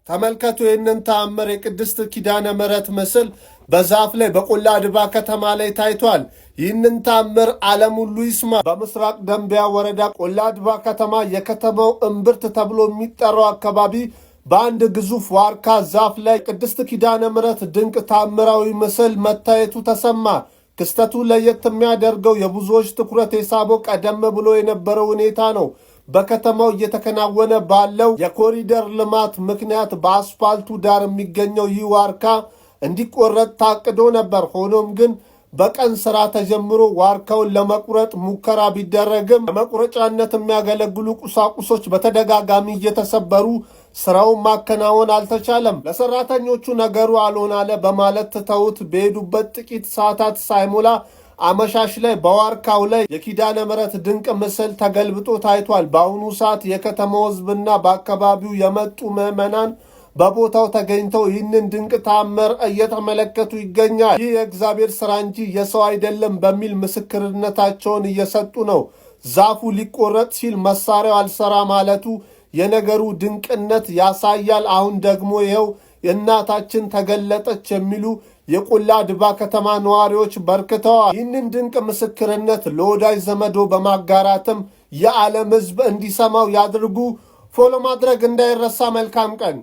ተመልከቱ ይህንን ተአምር። የቅድስት ኪዳነ ምሕረት ምስል በዛፍ ላይ በቆላ ድባ ከተማ ላይ ታይቷል። ይህንን ተአምር ዓለም ሁሉ ይስማ። በምስራቅ ደንቢያ ወረዳ ቆላ ድባ ከተማ የከተማው እምብርት ተብሎ የሚጠራው አካባቢ በአንድ ግዙፍ ዋርካ ዛፍ ላይ ቅድስት ኪዳነ ምሕረት ድንቅ ተአምራዊ ምስል መታየቱ ተሰማ። ክስተቱ ለየት የሚያደርገው የብዙዎች ትኩረት የሳበው ቀደም ብሎ የነበረው ሁኔታ ነው። በከተማው እየተከናወነ ባለው የኮሪደር ልማት ምክንያት በአስፋልቱ ዳር የሚገኘው ይህ ዋርካ እንዲቆረጥ ታቅዶ ነበር። ሆኖም ግን በቀን ስራ ተጀምሮ ዋርካውን ለመቁረጥ ሙከራ ቢደረግም ለመቁረጫነት የሚያገለግሉ ቁሳቁሶች በተደጋጋሚ እየተሰበሩ ስራውን ማከናወን አልተቻለም። ለሰራተኞቹ ነገሩ አልሆን አለ በማለት ትተውት በሄዱበት ጥቂት ሰዓታት ሳይሞላ አመሻሽ ላይ በዋርካው ላይ የኪዳነ ምሕረት ድንቅ ምስል ተገልብጦ ታይቷል። በአሁኑ ሰዓት የከተማው ሕዝብና በአካባቢው የመጡ ምዕመናን በቦታው ተገኝተው ይህንን ድንቅ ተአምር እየተመለከቱ ይገኛል። ይህ የእግዚአብሔር ሥራ እንጂ የሰው አይደለም በሚል ምስክርነታቸውን እየሰጡ ነው። ዛፉ ሊቆረጥ ሲል መሳሪያው አልሰራ ማለቱ የነገሩ ድንቅነት ያሳያል። አሁን ደግሞ ይኸው እናታችን ተገለጠች የሚሉ የቆላ ድባ ከተማ ነዋሪዎች በርክተዋል። ይህንን ድንቅ ምስክርነት ለወዳጅ ዘመዶ በማጋራትም የዓለም ሕዝብ እንዲሰማው ያድርጉ። ፎሎ ማድረግ እንዳይረሳ። መልካም ቀን።